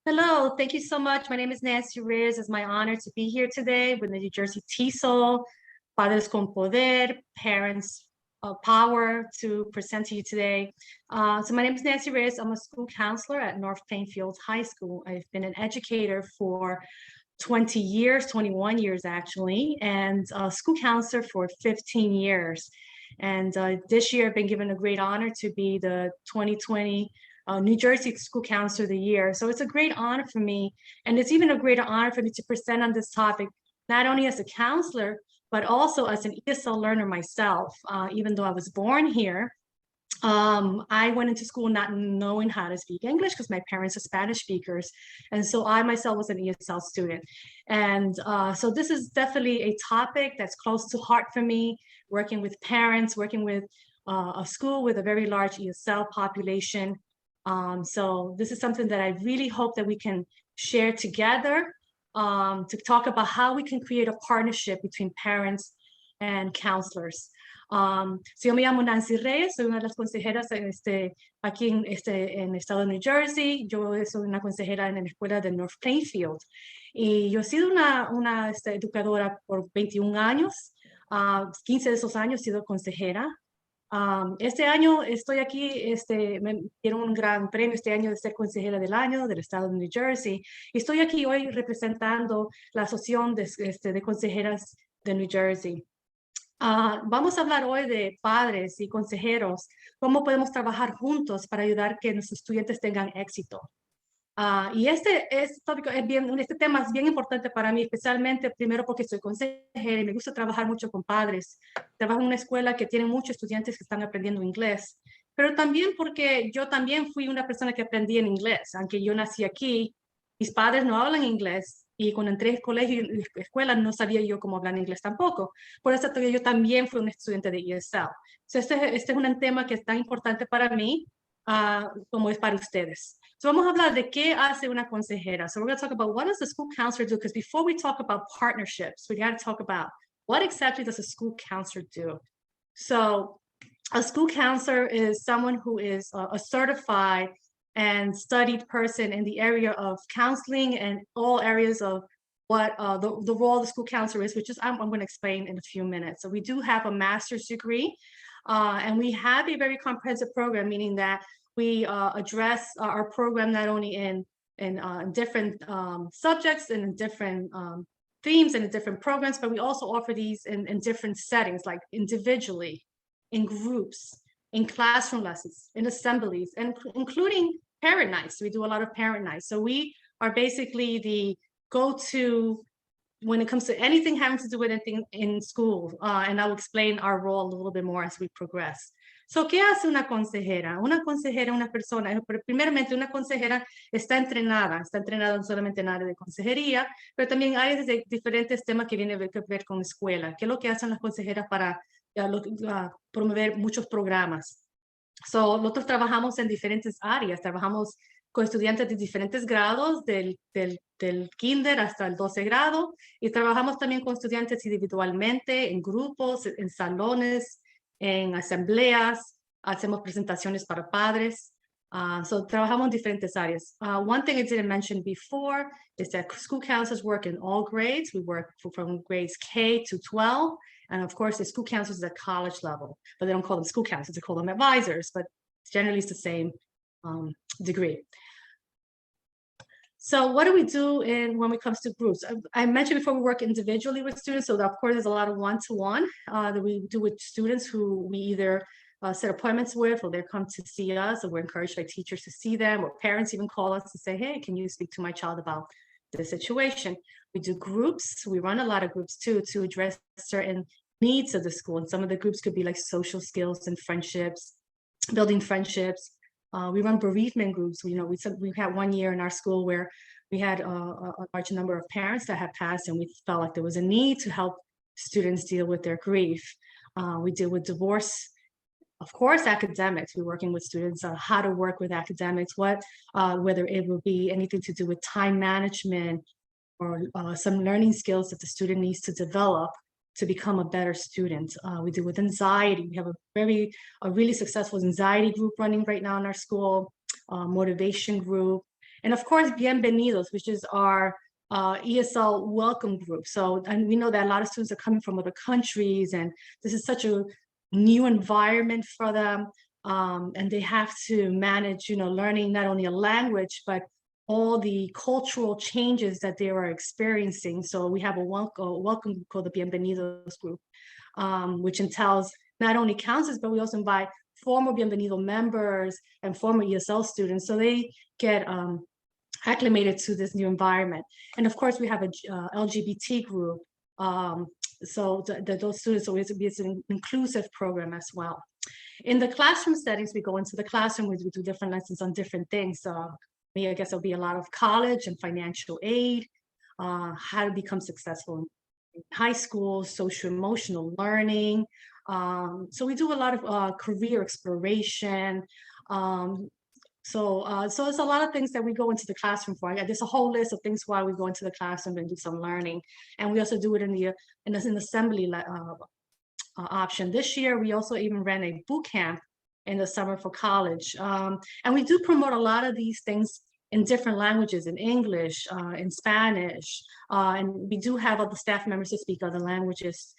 Hello, thank you so much. My name is Nancy Reyes. It's my honor to be here today with the NJTESOL, Padres con Poder, Parents of Power, to present to you today. So my name is Nancy Reyes. I'm a school counselor at North Plainfield High School. I've been an educator for 20 years, 21 years actually, and a school counselor for 15 years. And this year I've been given a great honor to be the 2020 New Jersey School Counselor of the Year. So it's a great honor for me. And it's even a greater honor for me to present on this topic, not only as a counselor, but also as an ESL learner myself. Even though I was born here, I went into school not knowing how to speak English because my parents are Spanish speakers. And so I myself was an ESL student. And so this is definitely a topic that's close to heart for me, working with parents, working with a school with a very large ESL population. So this is something that I really hope that we can share together to talk about how we can create a partnership between parents and counselors. So yo me llamo Nancy Reyes, soy una de las consejeras aquí en el estado de New Jersey. Yo soy una consejera en la escuela de North Plainfield. Y yo he sido una educadora por 21 años. 15 de esos años he sido consejera. Este año estoy aquí, me dieron un gran premio este año de ser consejera del año del estado de New Jersey. Y estoy aquí hoy representando la Asociación de Consejeras de New Jersey. Vamos a hablar hoy de padres y consejeros, cómo podemos trabajar juntos para ayudar que nuestros estudiantes tengan éxito. Y este tema es bien importante para mí, especialmente primero porque soy consejera y me gusta trabajar mucho con padres. Trabajo en una escuela que tiene muchos estudiantes que están aprendiendo inglés, pero también porque yo también fui una persona que aprendí en inglés. Aunque yo nací aquí, mis padres no hablan inglés y cuando entré al colegio y escuela no sabía yo cómo hablar inglés tampoco. Por eso yo también fui un estudiante de ESL. So este es un tema que es tan importante para mí como es para ustedes. So vamos a hablar de qué hace una consejera. So we're going to talk about what does the school counselor do? Because before we talk about partnerships, we got to talk about what exactly does a school counselor do? So a school counselor is someone who is a certified and studied person in the area of counseling and all areas of what the role of the school counselor is, which is I'm going to explain in a few minutes. So we do have a master's degree, and we have a very comprehensive program, meaning that we address our program not only in different subjects and in different themes and in different programs, but we also offer these in different settings, like individually, in groups, in classroom lessons, in assemblies, and including parent nights. We do a lot of parent nights. So we are basically the go-to when it comes to anything having to do with anything in school. And I'll explain our role a little bit more as we progress. So, ¿qué hace una consejera? Una consejera, una persona, primeramente una consejera está entrenada no solamente en área de consejería, pero también hay de diferentes temas que vienen a ver con escuela. ¿Qué es lo que hacen las consejeras para promover muchos programas? So, nosotros trabajamos en diferentes áreas, trabajamos con estudiantes de diferentes grados, del kinder hasta el 12 grado, y trabajamos también con estudiantes individualmente, en grupos, en salones, en asambleas, hacemos presentaciones para padres. So trabajamos en diferentes áreas. One thing I didn't mention before is that school counselors work in all grades. We work from grades K to 12. And of course, the school counselors at college level, but they don't call them school counselors, they call them advisors, but generally it's the same degree. So what do we do when it comes to groups? I mentioned before we work individually with students. So of course, there's a lot of one-to-one that we do with students who we either set appointments with, or they come to see us, or we're encouraged by teachers to see them, or parents even call us to say, hey, can you speak to my child about this situation? We do groups. We run a lot of groups too to address certain needs of the school. And some of the groups could be like social skills and friendships, building friendships. We run bereavement groups. We had one year in our school where we had a large number of parents that had passed, and we felt like there was a need to help students deal with their grief. We deal with divorce, of course, academics. We're working with students on how to work with academics, whether it will be anything to do with time management or some learning skills that the student needs to develop to become a better student. We deal with anxiety. We have a really successful anxiety group running right now in our school, motivation group. And of course, bienvenidos, which is our ESL welcome group. So, and we know that a lot of students are coming from other countries, and this is such a new environment for them. And they have to manage, learning not only a language, but all the cultural changes that they are experiencing. So we have a welcome group called the Bienvenidos group, which entails not only counselors, but we also invite former Bienvenido members and former ESL students, so they get acclimated to this new environment. And of course, we have a LGBT group, so those students always be an inclusive program as well. In the classroom settings, we go into the classroom, we do different lessons on different things. I guess there'll be a lot of college and financial aid, how to become successful in high school, social emotional learning. So we do a lot of career exploration. So there's a lot of things that we go into the classroom for. There's a whole list of things why we go into the classroom and do some learning. And we also do it in an assembly option. This year, we also even ran a boot camp in the summer for college. And we do promote a lot of these things in different languages, in English, in Spanish, and we do have other staff members to speak other languages,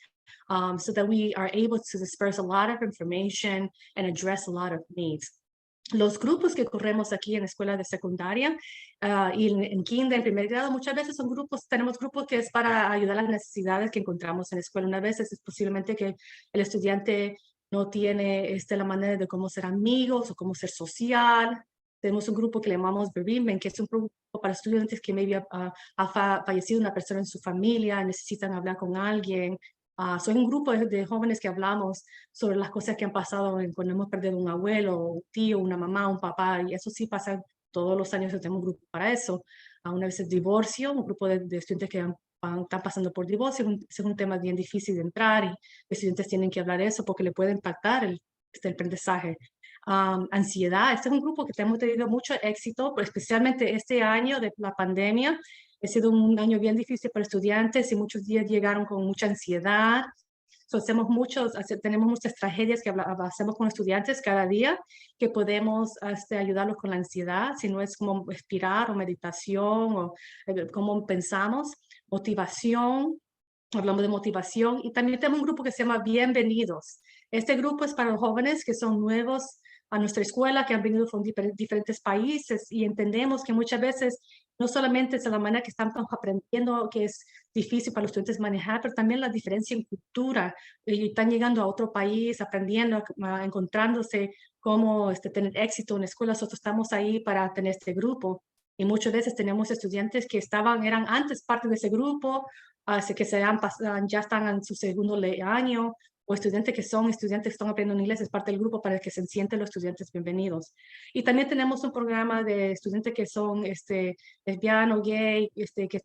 so that we are able to disperse a lot of information and address a lot of needs. Los grupos que corremos aquí en escuela de secundaria y en kinder, en primer grado, muchas veces tenemos grupos que es para ayudar a las necesidades que encontramos en la escuela. Una vez es posiblemente que el estudiante no tiene la manera de cómo ser amigos o cómo ser social. Tenemos un grupo que le llamamos brindan, que es un grupo para estudiantes que maybe ha fallecido una persona en su familia, necesitan hablar con alguien. Soy un grupo de jóvenes que hablamos sobre las cosas que han pasado cuando hemos perdido un abuelo, un tío, una mamá, un papá, y eso sí pasa todos los años. Tenemos un grupo para eso. Una vez es divorcio, un grupo de estudiantes que están pasando por divorcio. Es un tema bien difícil de entrar y los estudiantes tienen que hablar de eso porque le puede impactar el aprendizaje. Ansiedad, este es un grupo que hemos tenido mucho éxito, pero especialmente este año de la pandemia. Ha sido un año bien difícil para estudiantes y muchos días llegaron con mucha ansiedad. So, tenemos muchas tragedias que hacemos con estudiantes cada día que podemos ayudarlos con la ansiedad, si no es como respirar o meditación o cómo pensamos, motivación. Hablamos de motivación y también tenemos un grupo que se llama Bienvenidos. Este grupo es para los jóvenes que son nuevos a nuestra escuela, que han venido de diferentes países, y entendemos que muchas veces no solamente es la manera que estamos aprendiendo, que es difícil para los estudiantes manejar, pero también la diferencia en cultura. Y están llegando a otro país, aprendiendo, encontrándose cómo tener éxito en la escuela. Nosotros estamos ahí para tener este grupo. Y muchas veces tenemos estudiantes que eran antes parte de ese grupo, así que ya están en su segundo año, o estudiantes que están aprendiendo inglés, es parte del grupo para que se sienten los estudiantes bienvenidos. Y también tenemos un programa de estudiantes que son lesbianos, gay, que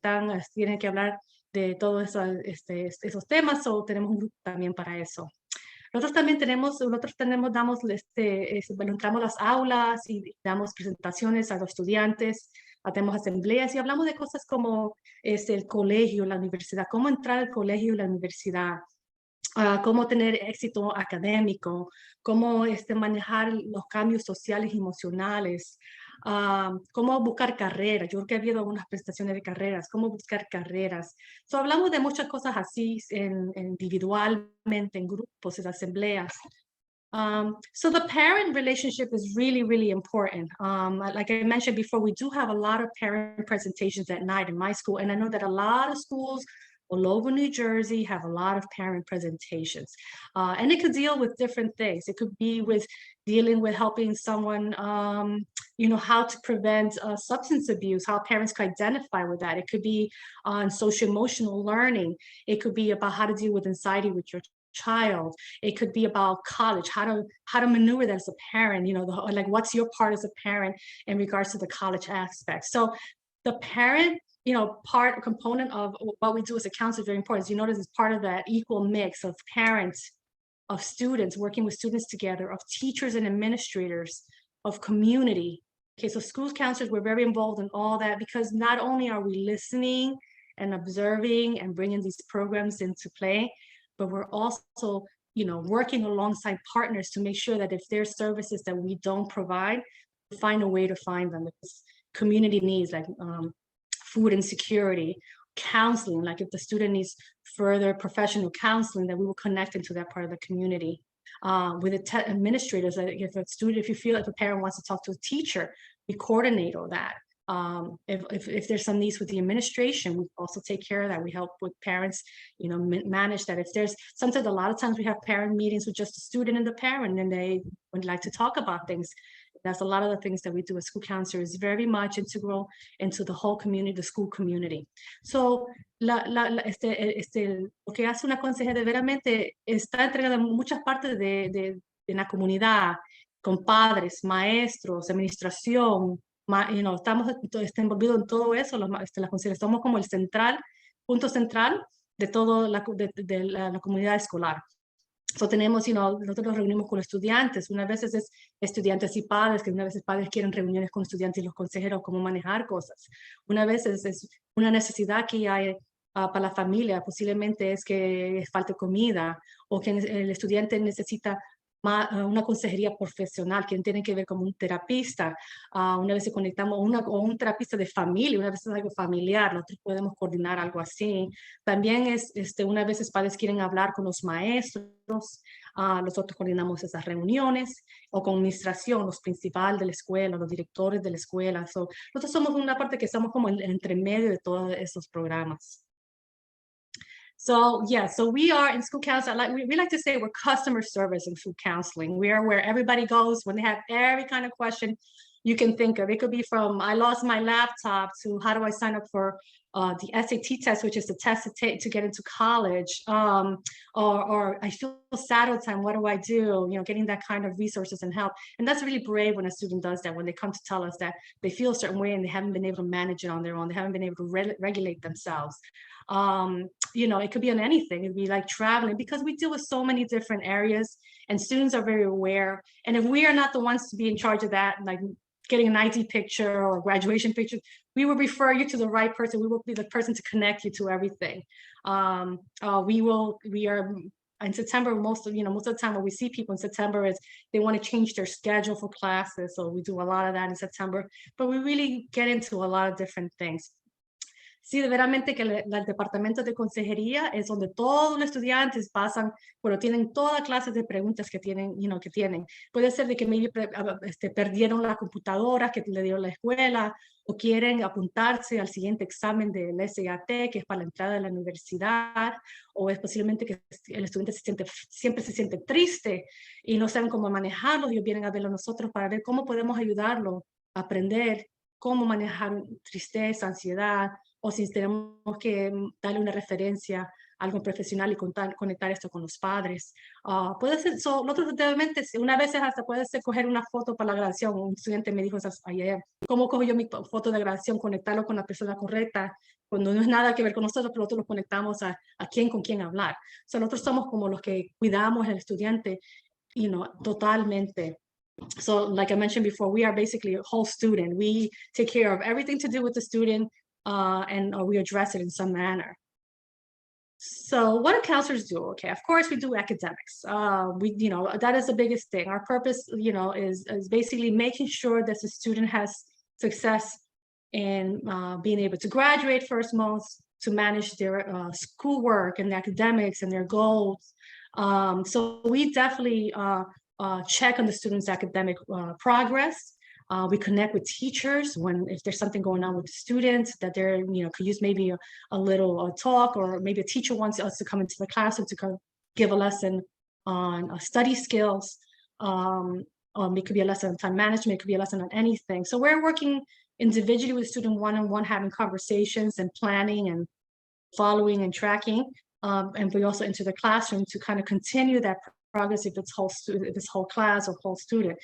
tienen que hablar de todos esos temas, o tenemos un grupo también para eso. Nosotros también entramos a las aulas y damos presentaciones a los estudiantes, hacemos asambleas y hablamos de cosas como el colegio, la universidad, cómo entrar al colegio y la universidad, cómo tener éxito académico, cómo manejar los cambios sociales y emocionales, cómo buscar carreras. Yo creo que ha habido algunas presentaciones de carreras, cómo buscar carreras. So, hablamos de muchas cosas así individualmente, en grupos, en asambleas. So the parent relationship is really, really important. Like I mentioned before, we do have a lot of parent presentations at night in my school, and I know that a lot of schools all over New Jersey have a lot of parent presentations. And it could deal with different things. It could be with dealing with helping someone, how to prevent substance abuse, how parents can identify with that. It could be on social emotional learning. It could be about how to deal with anxiety with your child. It could be about college, how to maneuver that as a parent, like what's your part as a parent in regards to the college aspect. So the parent component of what we do as a counselor is very important. As you notice, it's part of that equal mix of parents, of students, working with students together, of teachers and administrators, of community. Okay, so school counselors, we're very involved in all that, because not only are we listening and observing and bringing these programs into play, but we're also, working alongside partners to make sure that if there's services that we don't provide, we find a way to find them. Because community needs, like food insecurity, counseling, like if the student needs further professional counseling, then we will connect into that part of the community. With the administrators, like if you feel like a parent wants to talk to a teacher, we coordinate all that. If there's some needs with the administration, we also take care of that. We help with parents, manage that. If there's sometimes, a lot of times we have parent meetings with just the student and the parent, and they would like to talk about things. That's a lot of the things that we do as school counselors, very much integral into the whole community, the school community. So, lo que hace una consejera veramente está entregada en muchas partes de la comunidad, con padres, maestros, administración, estamos envolvidos en todo eso. Las consejeras somos como el punto central de toda la comunidad escolar. So tenemos, nosotros nos reunimos con estudiantes, unas veces es estudiantes y padres, que unas veces padres quieren reuniones con estudiantes y los consejeros, cómo manejar cosas. Una vez es una necesidad que hay para la familia, posiblemente es que falte comida, o que el estudiante necesita una consejería profesional, que tiene que ver como un terapista. Una vez conectamos o un terapista de familia, una vez es algo familiar, nosotros podemos coordinar algo así. También una vez padres quieren hablar con los maestros, nosotros coordinamos esas reuniones, o con administración, los principales de la escuela, los directores de la escuela. Nosotros somos una parte que estamos como entre medio de todos esos programas. So yeah, so we are in school counseling. We like to say we're customer service in school counseling. We are where everybody goes when they have every kind of question you can think of. It could be from I lost my laptop to how do I sign up for the SAT test, which is the test to get into college, or I feel sad all the time. What do I do? Getting that kind of resources and help. And that's really brave when a student does that, when they come to tell us that they feel a certain way and they haven't been able to manage it on their own. They haven't been able to regulate themselves. It could be on anything. It'd be like traveling, because we deal with so many different areas and students are very aware. And if we are not the ones to be in charge of that, like getting an ID picture or graduation picture, we will refer you to the right person. We will be the person to connect you to everything. We are in September, most of the time when we see people in September is they want to change their schedule for classes. So we do a lot of that in September, but we really get into a lot of different things. Sí, verdaderamente que el departamento de consejería es donde todos los estudiantes pasan, bueno, tienen toda clase de preguntas que tienen, que tienen. Puede ser de que maybe perdieron la computadora que le dieron la escuela, o quieren apuntarse al siguiente examen del SAT, que es para la entrada de la universidad, o es posiblemente que el estudiante siempre se siente triste y no saben cómo manejarlo. Ellos vienen a verlo a nosotros para ver cómo podemos ayudarlo a aprender cómo manejar tristeza, ansiedad, o si tenemos que darle una referencia a algo profesional y conectar esto con los padres. Puede ser, nosotros una vez hasta puede ser coger una foto para la graduación. Un estudiante me dijo ayer, ¿cómo cojo yo mi foto de graduación? Conectarlo con la persona correcta, cuando no es nada que ver con nosotros, pero nosotros lo conectamos a con quién hablar. Nosotros somos como los que cuidamos al estudiante, totalmente. So like I mentioned before, we are basically a whole student. We take care of everything to do with the student, and we address it in some manner. So what do counselors do? Okay, of course we do academics. That is the biggest thing. Our purpose, is basically making sure that the student has success in being able to graduate first, to manage their schoolwork and academics and their goals. So we definitely check on the students' academic progress. We connect with teachers if there's something going on with the students that they're, could use maybe a little talk, or maybe a teacher wants us to come into the classroom to give a lesson on study skills. It could be a lesson on time management, it could be a lesson on anything. So we're working individually with the student one-on-one, having conversations and planning and following and tracking. And we also enter the classroom to kind of continue that progress if it's whole class or whole student.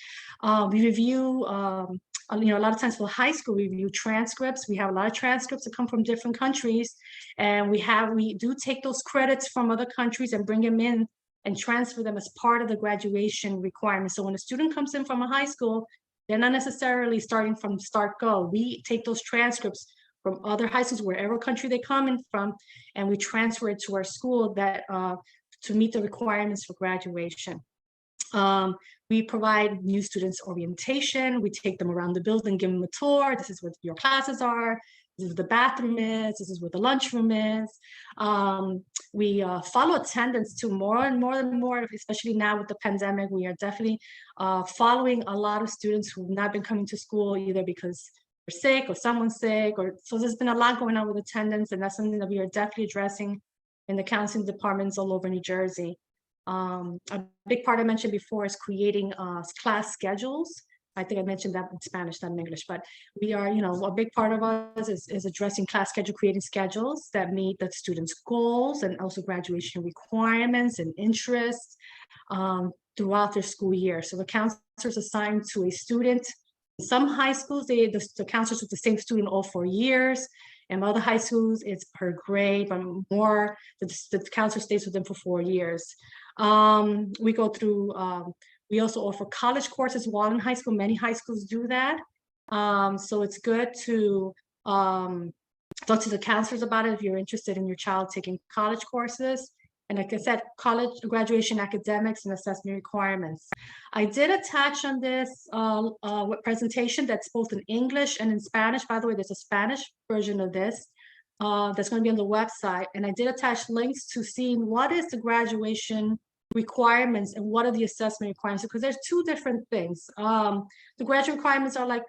We review, a lot of times for high school, we review transcripts. We have a lot of transcripts that come from different countries, and we do take those credits from other countries and bring them in and transfer them as part of the graduation requirements. So when a student comes in from a high school, they're not necessarily starting from start go. We take those transcripts from other high schools, wherever country they come in from, and we transfer it to our school that to meet the requirements for graduation. We provide new students orientation. We take them around the building, give them a tour. This is where your classes are. This is where the bathroom is. This is where the lunchroom is. We follow attendance to more and more, especially now with the pandemic. We are definitely following a lot of students who have not been coming to school either because they're sick or someone's sick, or so there's been a lot going on with attendance, and that's something that we are definitely addressing in the counseling departments all over New Jersey. A big part I mentioned before is creating class schedules. I think I mentioned that in Spanish, not in English, but we are, a big part of us is addressing class schedule, creating schedules that meet the students' goals and also graduation requirements and interests throughout their school year. So the counselors assigned to a student. In some high schools, the counselors with the same student all 4 years. In other high schools, it's per grade, but more, the counselor stays with them for 4 years. We go through, we also offer college courses while in high school. Many high schools do that. So it's good to talk to the counselors about it if you're interested in your child taking college courses. And like I said, college graduation academics and assessment requirements. I did attach on this presentation that's both in English and in Spanish. By the way, there's a Spanish version of this that's going to be on the website. And I did attach links to seeing what is the graduation requirements and what are the assessment requirements, because there's two different things. The graduate requirements are like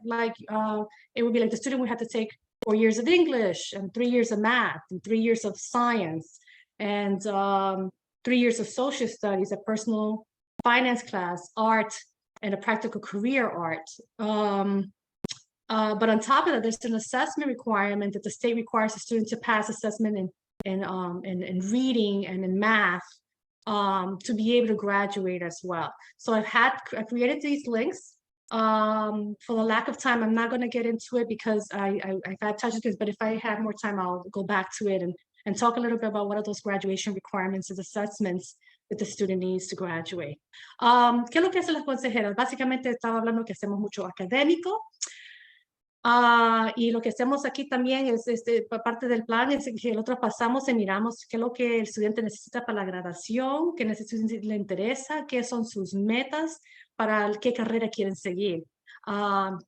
it would be like the student would have to take 4 years of English and 3 years of math and 3 years of science and 3 years of social studies, a personal finance class, art, and a practical career art. But on top of that, there's an assessment requirement that the state requires a student to pass assessment in reading and in math to be able to graduate as well. So I created these links. For the lack of time, I'm not going to get into it because I've had touched this, but if I have more time, I'll go back to it and talk a little bit about what are those graduation requirements and assessments that the student needs to graduate. ¿Qué es lo que hacen las consejeras? Básicamente estaba hablando que hacemos mucho académico. Y lo que hacemos aquí también es, parte del plan, es que nosotros pasamos y miramos qué es lo que el estudiante necesita para la graduación, qué le interesa, qué son sus metas, para qué carrera quieren seguir.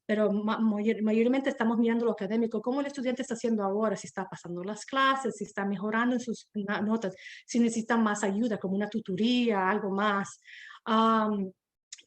Pero mayormente estamos mirando lo académico, cómo el estudiante está haciendo ahora, si está pasando las clases, si está mejorando en sus notas, si necesita más ayuda, como una tutoría, algo más.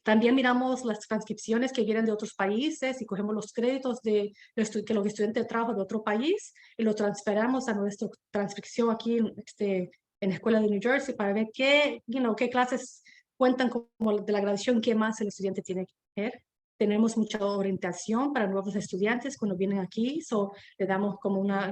También miramos las transcripciones que vienen de otros países y cogemos los créditos que los estudiantes trajo de otro país y lo transferamos a nuestra transcripción aquí en la escuela de New Jersey para ver qué clases cuentan como de la graduación, qué más el estudiante tiene que hacer. Tenemos mucha orientación para nuevos estudiantes cuando vienen aquí, le damos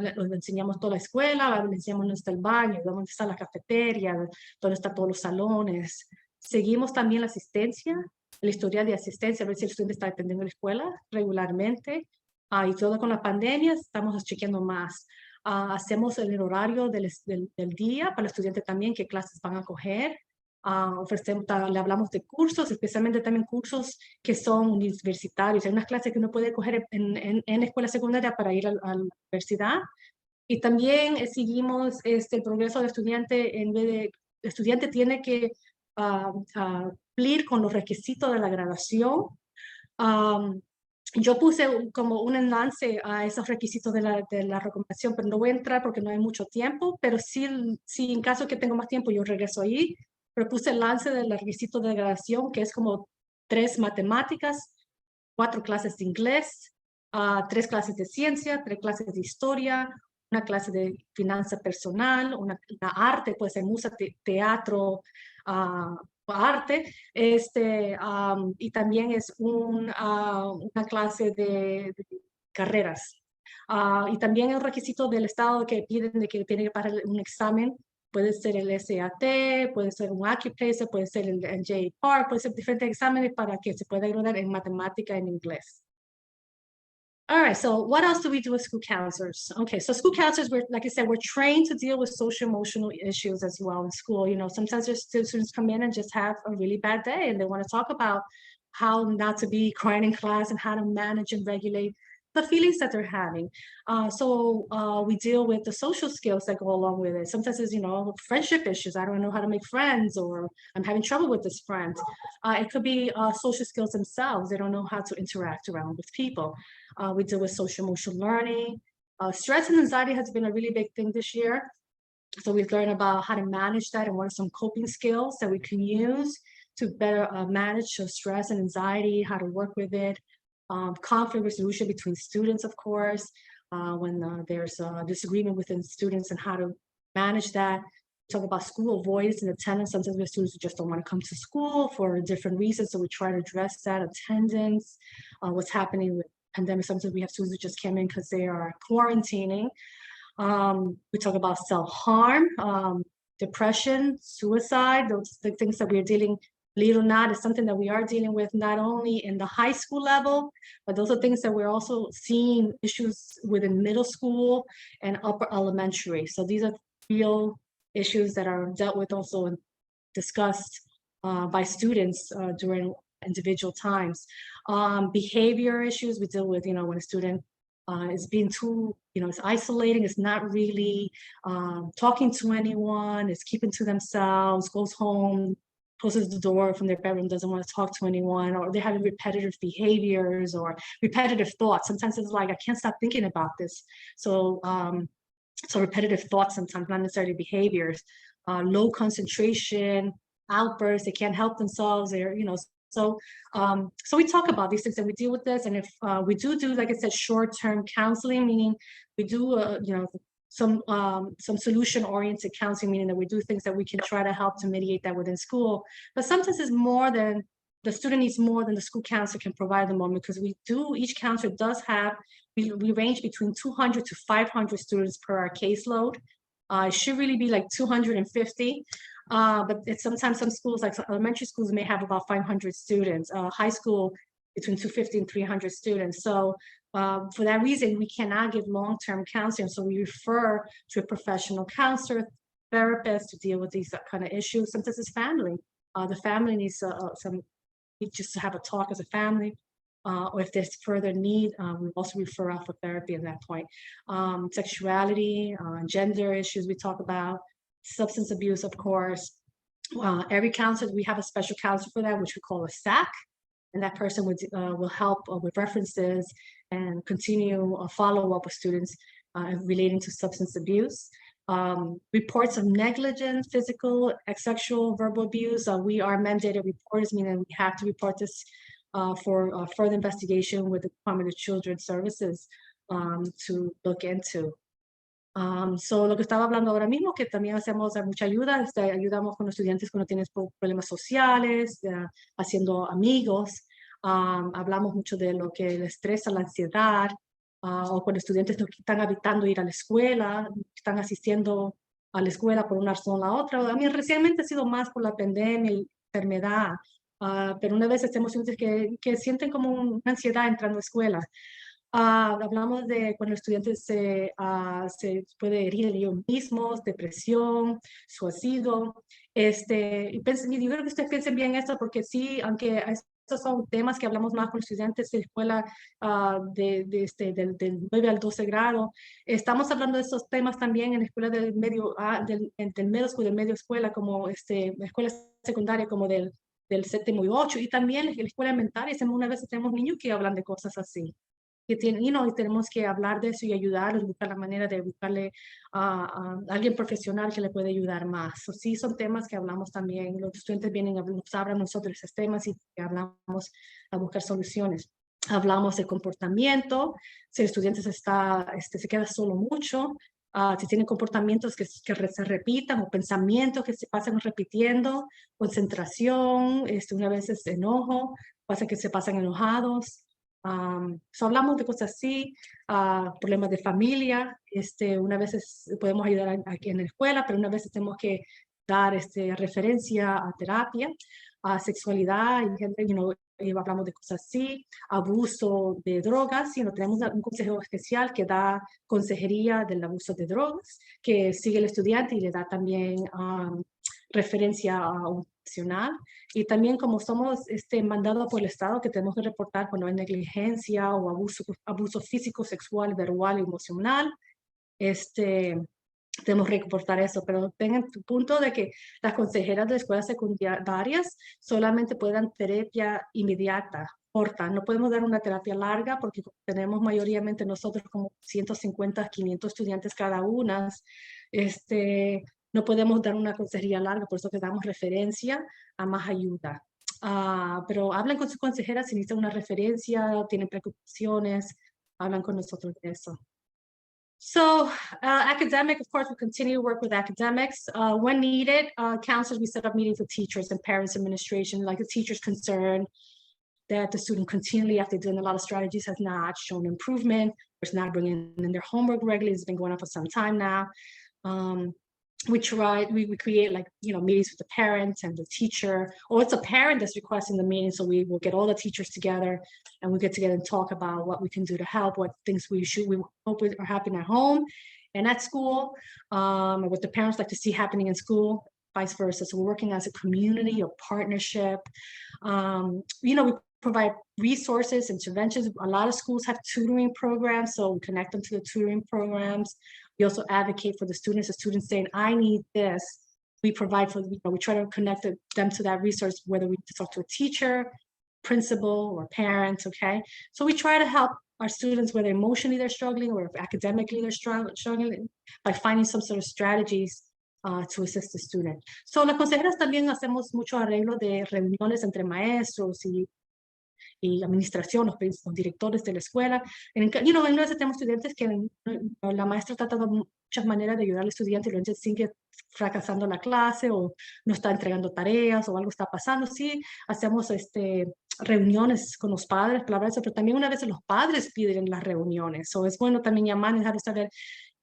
les enseñamos toda la escuela, les enseñamos dónde está el baño, dónde está la cafetería, dónde están todos los salones. Seguimos también la asistencia, el historial de asistencia, a ver si el estudiante está atendiendo la escuela regularmente. Y todo con la pandemia estamos chequeando más. Hacemos el horario del día para el estudiante también, qué clases van a coger. Le hablamos de cursos, especialmente también cursos que son universitarios. Hay unas clases que uno puede coger en escuela secundaria para ir a la universidad. Y también seguimos el progreso del estudiante. En vez de, el estudiante tiene que cumplir con los requisitos de la graduación. Yo puse como un enlace a esos requisitos de la recomendación, pero no voy a entrar porque no hay mucho tiempo, pero sí en caso que tengo más tiempo yo regreso ahí. Pero puse el enlace del requisito de graduación, que es como 3 matemáticas, 4 clases de inglés, 3 clases de ciencia, 3 clases de historia, una clase de finanza personal, una arte, puede ser música, teatro, arte, y también es una clase de carreras. Y también el requisito del Estado que piden de que tiene que pasar un examen. Puede ser el SAT, puede ser un Accupacer, puede ser el NJTESOL, puede ser diferentes exámenes para que se pueda graduar en matemática y en inglés. All right, so what else do we do as school counselors? Okay, so school counselors, like I said, we're trained to deal with social emotional issues as well in school. Sometimes students come in and just have a really bad day and they want to talk about how not to be crying in class and how to manage and regulate the feelings that they're having. So we deal with the social skills that go along with it. Sometimes it's, friendship issues. I don't know how to make friends, or I'm having trouble with this friend. It could be social skills themselves. They don't know how to interact around with people. We deal with social emotional learning. Stress and anxiety has been a really big thing this year. So we've learned about how to manage that and what are some coping skills that we can use to better manage stress and anxiety, how to work with it. Conflict resolution between students, of course, when there's a disagreement within students and how to manage that. Talk about school avoidance and attendance. Sometimes we have students who just don't want to come to school for different reasons, so we try to address that. Attendance, what's happening with pandemic. Sometimes we have students who just came in because they are quarantining. We talk about self-harm, depression, suicide. Those the things that we're dealing, believe it or not, is something that we are dealing with not only in the high school level, but those are things that we're also seeing issues within middle school and upper elementary. So these are real issues that are dealt with also and discussed by students during individual times. Behavior issues we deal with, when a student is being too, it's isolating, it's not really talking to anyone, it's keeping to themselves, goes home, closes the door from their bedroom, doesn't want to talk to anyone, or they're having repetitive behaviors or repetitive thoughts. Sometimes it's like, I can't stop thinking about this. So repetitive thoughts sometimes, not necessarily behaviors. Low concentration, outbursts, they can't help themselves, they're, so we talk about these things and we deal with this. And if we do, like I said, short-term counseling, meaning we do, some solution-oriented counseling, meaning that we do things that we can try to help to mitigate that within school. But sometimes it's more than, the student needs more than the school counselor can provide them on, because each counselor does have, we range between 200 to 500 students per our caseload. It should really be like 250. But it's sometimes some schools, like elementary schools, may have about 500 students. High school, between 250 and 300 students. So for that reason, we cannot give long-term counseling. So we refer to a professional counselor, therapist to deal with these kind of issues. Sometimes it's family. The family needs just to have a talk as a family. Or if there's further need, we also refer out for therapy at that point. Sexuality, gender issues we talk about. Substance abuse, of course. Every counselor, we have a special counselor for that, which we call a SAC, and that person will help with references and continue follow-up with students relating to substance abuse. Reports of negligence, physical, sexual, verbal abuse. We are mandated reporters, meaning we have to report this for further investigation with the Department of Children's Services to look into. So lo que estaba hablando ahora mismo, que también hacemos mucha ayuda, ayudamos con los estudiantes cuando tienen problemas sociales, haciendo amigos, hablamos mucho de lo que les estresa, la ansiedad, o cuando estudiantes no están evitando ir a la escuela, están asistiendo a la escuela por una razón o la otra. A mí recientemente ha sido más por la pandemia y enfermedad, pero una vez tenemos estudiantes que sienten como una ansiedad entrando a escuela. Hablamos de cuando el estudiante se puede herir ellos mismos, depresión, suicidio. Y yo creo que ustedes piensen bien esto, porque sí, aunque estos son temas que hablamos más con estudiantes de escuela del 9 al 12 grado, estamos hablando de estos temas también en la escuela del medio, del middle school, del medio escuela, como la escuela secundaria, como del séptimo y 8, y también en la escuela elementaria. Una vez tenemos niños que hablan de cosas así, que tienen, y tenemos que hablar de eso y ayudarlos, buscar la manera de buscarle a alguien profesional que le puede ayudar más. Sí, son temas que hablamos también. Los estudiantes vienen, nos hablan nosotros esos temas y hablamos a buscar soluciones. Hablamos de comportamiento, si el estudiante se queda solo mucho, si tienen comportamientos que se repitan o pensamientos que se pasan repitiendo, concentración, una vez es enojo, pasa que se pasan enojados. Hablamos de cosas así, problemas de familia. Una vez podemos ayudar aquí en la escuela, pero una vez tenemos que dar referencia a terapia, a sexualidad, y hablamos de cosas así, abuso de drogas. Tenemos un consejero especial que da consejería del abuso de drogas, que sigue el estudiante y le da también referencia a profesional. Y también como somos mandados por el Estado que tenemos que reportar cuando hay negligencia o abuso físico, sexual, verbal, emocional, tenemos que reportar eso, pero tengan tu punto de que las consejeras de escuelas secundarias solamente pueden dar terapia inmediata, corta. No podemos dar una terapia larga porque tenemos mayoritariamente nosotros como 150, 500 estudiantes cada una. No podemos dar una consejería larga, por eso que damos referencia a más ayuda. Pero hablen con su consejera si necesitan una referencia, tienen preocupaciones, hablan con nosotros de eso. So academic, of course, we continue to work with academics. When needed, counselors, we set up meetings with teachers and parents administration, like the teacher's concerned that the student continually, after doing a lot of strategies, has not shown improvement, or is not bringing in their homework regularly. It's been going on for some time now. We create like, meetings with the parents and the teacher, or it's a parent that's requesting the meeting. So we will get all the teachers together and we get together and talk about what we can do to help, what things we hope are happening at home and at school, what the parents like to see happening in school, vice versa. So we're working as a community, a partnership. We provide resources, interventions. A lot of schools have tutoring programs, so we connect them to the tutoring programs. We also advocate for the students saying, I need this. We provide for, we try to connect them to that resource, whether we talk to a teacher, principal, or parents, okay? So we try to help our students, whether emotionally they're struggling or if academically they're struggling, by finding some sort of strategies to assist the student. So las consejeras también hacemos mucho arreglo de reuniones entre maestros y administración, los directores de la escuela. En veces tenemos estudiantes que la maestra trata de muchas maneras de ayudar al estudiante y el estudiante sigue fracasando la clase o no está entregando tareas o algo está pasando. Sí, hacemos reuniones con los padres, palabras, pero también una vez los padres piden las reuniones. So es bueno también llamar y dejar de saber,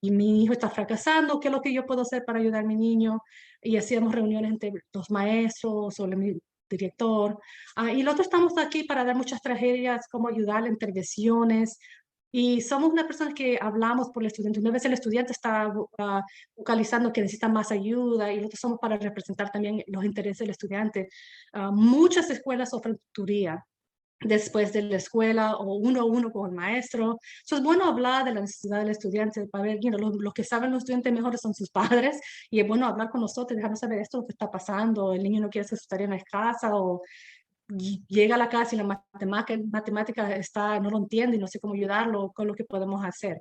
y mi hijo está fracasando, ¿qué es lo que yo puedo hacer para ayudar a mi niño? Y hacíamos reuniones entre los maestros o el director. Y nosotros estamos aquí para dar muchas tragedias, cómo ayudar, intervenciones. Y somos una persona que hablamos por el estudiante. Una vez el estudiante está vocalizando que necesita más ayuda y nosotros somos para representar también los intereses del estudiante. Muchas escuelas ofrecen tutoría después de la escuela o uno a uno con el maestro. So, es bueno hablar de la necesidad del estudiante para ver, los que saben los estudiantes mejores son sus padres y es bueno hablar con nosotros, dejarnos saber esto lo que está pasando, el niño no quiere hacer su tarea en la casa o llega a la casa y la matemática no lo entiende y no sé cómo ayudarlo, con lo que podemos hacer.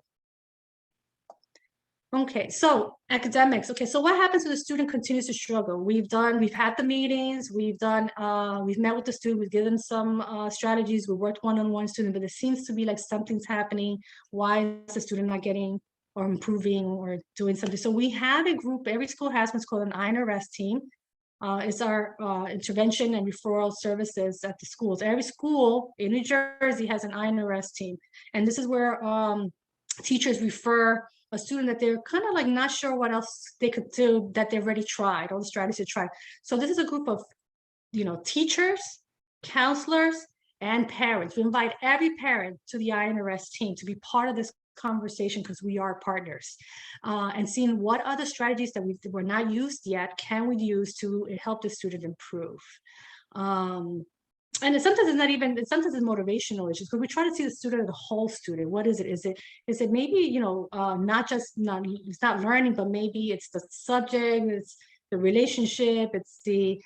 Okay, so academics. Okay, so what happens when the student continues to struggle? We've had the meetings, we've met with the student, we've given some strategies, we worked one-on-one student, but it seems to be like something's happening. Why is the student not getting or improving or doing something? So we have a group, every school has what's called an INRS team. It's our intervention and referral services at the schools. Every school in New Jersey has an INRS team. And this is where teachers refer a student that they're kind of like not sure what else they could do, that they've already tried, all the strategies they tried. So this is a group of, teachers, counselors, and parents. We invite every parent to the INRS team to be part of this conversation because we are partners, and seeing what other strategies that were not used yet can we use to help the student improve. And sometimes it's not even, sometimes it's motivational issues because we try to see the student as a whole student. What is it? Is it maybe, it's not learning, but maybe it's the subject, it's the relationship, it's the,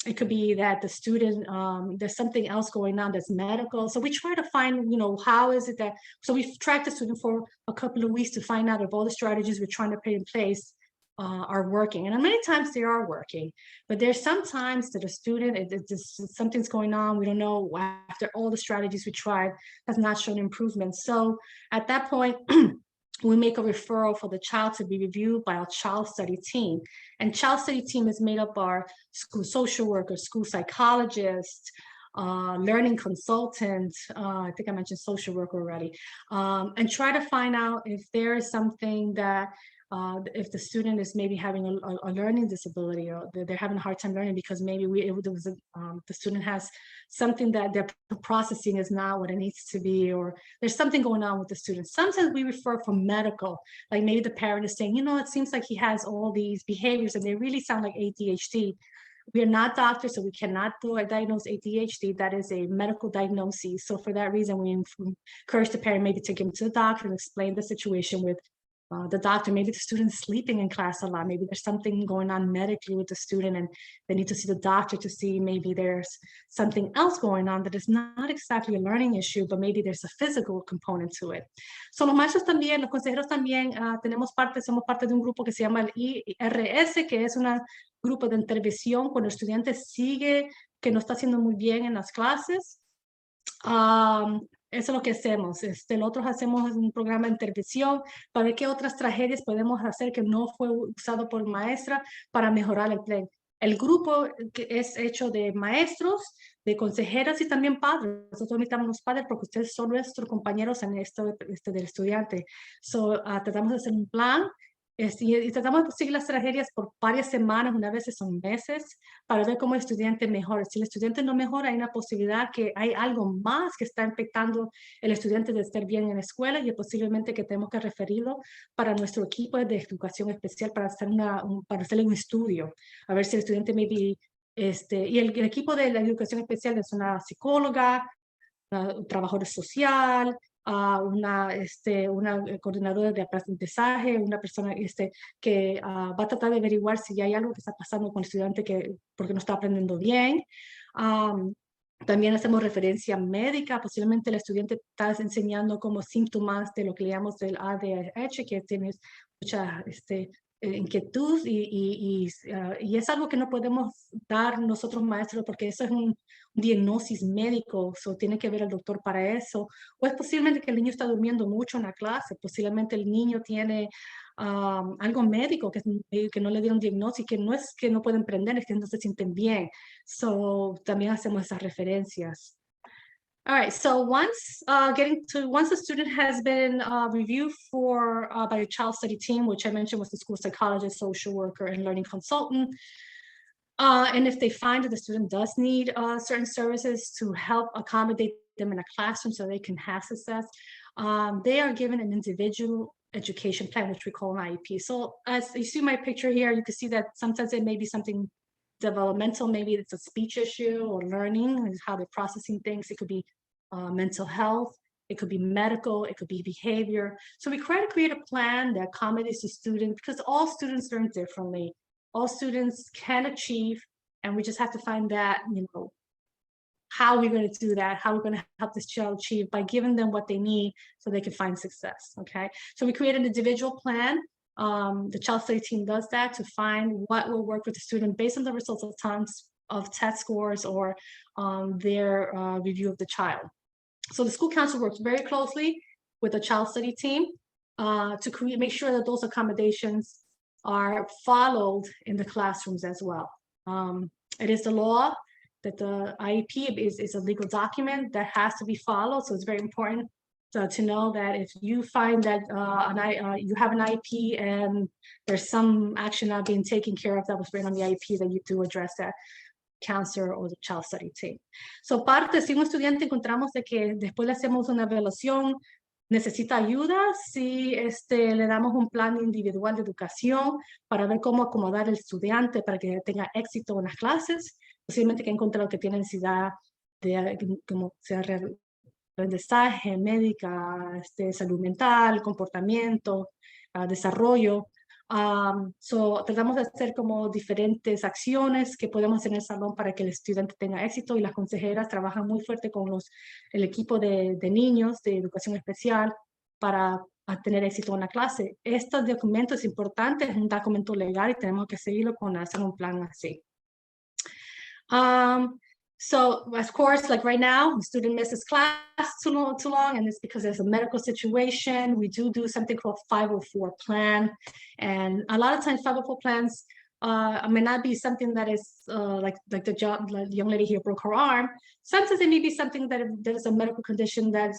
it could be that the student, there's something else going on that's medical. So we try to find, how is it that, so we've tracked the student for a couple of weeks to find out if all the strategies we're trying to put in place are working. And many times they are working, but there's sometimes that a student, something's going on, we don't know, after all the strategies we tried, has not shown improvement. So at that point, we make a referral for the child to be reviewed by our child study team. And child study team is made up of our school social worker, school psychologist, learning consultant, I think I mentioned social worker already, and try to find out if there is something that if the student is maybe having a learning disability or they're having a hard time learning because maybe the student has something that their processing is not what it needs to be, or there's something going on with the student. Sometimes we refer for medical, like maybe the parent is saying, it seems like he has all these behaviors and they really sound like ADHD. we are not doctors, so we cannot diagnose ADHD. That is a medical diagnosis. So for that reason, we encourage the parent maybe to take him to the doctor and explain the situation with the doctor. Maybe the student is sleeping in class a lot. Maybe there's something going on medically with the student and they need to see the doctor to see maybe there's something else going on that is not exactly a learning issue, but maybe there's a physical component to it. So los maestros también, los consejeros también, somos parte de un grupo que se llama el IRS, que es un grupo de intervención cuando el estudiante sigue que no está haciendo muy bien en las clases. Eso es lo que hacemos. Nosotros hacemos un programa de intervención para ver qué otras tragedias podemos hacer que no fue usado por maestra para mejorar el plan. El grupo que es hecho de maestros, de consejeras y también padres. Nosotros invitamos a los padres porque ustedes son nuestros compañeros en esto del estudiante. Tratamos de hacer un plan y tratamos de seguir las tragedias por varias semanas, una vez son meses, para ver cómo el estudiante mejora. Si el estudiante no mejora, hay una posibilidad que hay algo más que está afectando el estudiante de estar bien en la escuela y posiblemente que tenemos que referirlo para nuestro equipo de educación especial para hacerle un estudio, a ver si el estudiante maybe, y el equipo de la educación especial es una psicóloga, un trabajador social, una coordinadora de aprendizaje, una persona que va a tratar de averiguar si hay algo que está pasando con el estudiante porque no está aprendiendo bien. También hacemos referencia médica, posiblemente el estudiante está enseñando como síntomas de lo que le llamamos del ADH, que tiene mucha inquietud y es algo que no podemos dar nosotros maestros porque eso es un diagnóstico médico, tiene que ver el doctor para eso, o es posiblemente que el niño está durmiendo mucho en la clase, posiblemente el niño tiene algo médico que no le dieron diagnóstico, que no es que no pueden aprender, es que no se sienten bien, también hacemos esas referencias. All right, so once the student has been reviewed by a child study team, which I mentioned was the school psychologist, social worker, and learning consultant, and if they find that the student does need certain services to help accommodate them in a classroom so they can have success, they are given an individual education plan, which we call an IEP. So as you see my picture here, you can see that sometimes it may be something developmental, maybe it's a speech issue or learning, how they're processing things. It could be mental health, it could be medical, it could be behavior. So we try to create a plan that accommodates the student because all students learn differently. All students can achieve, and we just have to find that, how we're going to do that, how we're going to help this child achieve by giving them what they need so they can find success, okay? So we create an individual plan. The child study team does that to find what will work with the student based on the results of tons of test scores or their review of the child. So the school council works very closely with the child study team to make sure that those accommodations are followed in the classrooms as well. It is the law that the IEP is a legal document that has to be followed. So it's very important to know that if you find that you have an IEP and there's some action not being taken care of that was written on the IEP, that you do address that counselor or the child study team. So si un estudiante encontramos de que después le hacemos una evaluación, necesita ayuda, si le damos un plan individual de educación para ver cómo acomodar al estudiante para que tenga éxito en las clases, posiblemente que encontrado que tiene necesidad de como sea aprendizaje, médica, salud mental, comportamiento, desarrollo. Tratamos de hacer como diferentes acciones que podemos hacer en el salón para que el estudiante tenga éxito, y las consejeras trabajan muy fuerte con el equipo de niños de educación especial para tener éxito en la clase. Este documento es importante, es un documento legal y tenemos que seguirlo con hacer un plan así. So of course, like right now, the student misses class too long, and it's because there's a medical situation. We do something called 504 plan, and a lot of times 504 plans may not be something that is like the young lady here broke her arm. Sometimes it may be something that is a medical condition that's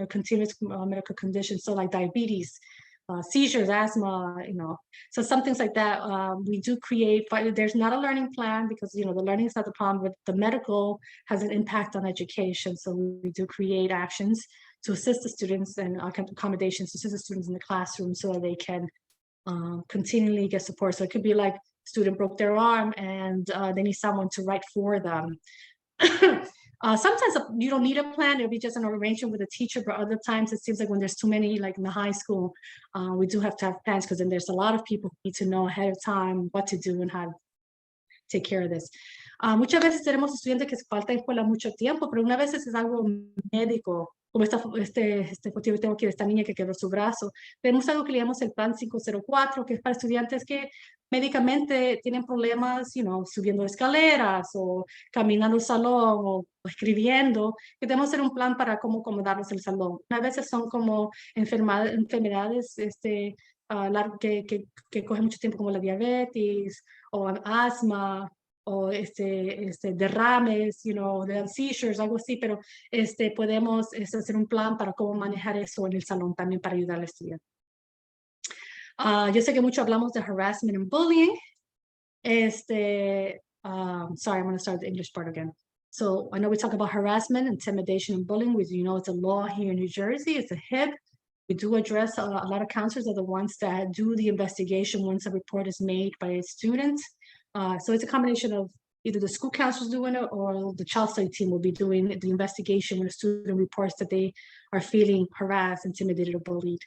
continuous medical condition, so like diabetes, seizures, asthma, so some things like that. We do create, there's not a learning plan because, the learning is not the problem, but the medical has an impact on education. So we do create actions to assist the students and accommodations to assist the students in the classroom so that they can continually get support. So it could be like student broke their arm and they need someone to write for them. Sometimes you don't need a plan, it'll be just an arrangement with a teacher, but other times it seems like when there's too many, like in the high school, we do have to have plans because then there's a lot of people who need to know ahead of time what to do and how to take care of this. Muchas veces tenemos estudiantes que faltan en escuela mucho tiempo, pero una vez es algo médico, como yo tengo aquí esta niña que quebró su brazo. Tenemos algo que le llamamos el plan 504, que es para estudiantes que médicamente tienen problemas, subiendo escaleras o caminando al salón o escribiendo, que tenemos que hacer un plan para cómo acomodarlos en el salón. A veces son como enfermedades que cogen mucho tiempo, como la diabetes o asma o derrames, de seizures, algo así, pero podemos hacer un plan para cómo manejar eso en el salón también para ayudar al estudiante. Yo sé que mucho hablamos de harassment and bullying. Sorry, I'm going to start the English part again. So I know we talk about harassment, intimidation, and bullying, which it's a law here in New Jersey. It's a HIB. We do address a lot of counselors are the ones that do the investigation once a report is made by a student. So it's a combination of either the school counselors doing it or the child study team will be doing the investigation when a student reports that they are feeling harassed, intimidated, or bullied.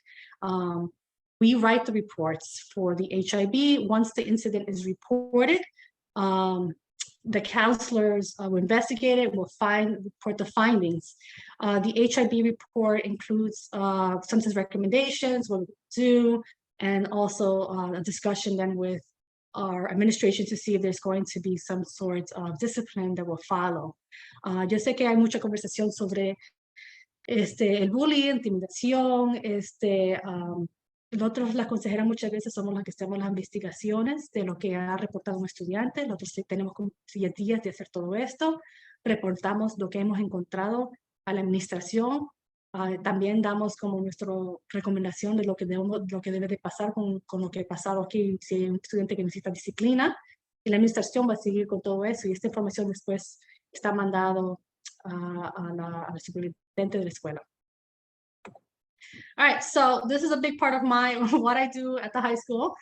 We write the reports for the HIB. Once the incident is reported, the counselors will investigate it, will report the findings. The HIB report includes sometimes recommendations, what we do, and also a discussion then with our administration to see if there's going to be some sort of discipline that will follow. Yo sé que hay mucha conversación sobre el bullying, intimidación, nosotros las consejeras muchas veces somos las que hacemos las investigaciones de lo que ha reportado un estudiante. Nosotros tenemos como 10 días de hacer todo esto. Reportamos lo que hemos encontrado a la administración. También damos como nuestra recomendación de lo que debe de pasar con lo que ha pasado aquí. Si hay un estudiante que necesita disciplina, y la administración va a seguir con todo eso. Y esta información después está mandado al superintendente de la escuela. All right, so this is a big part of what I do at the high school,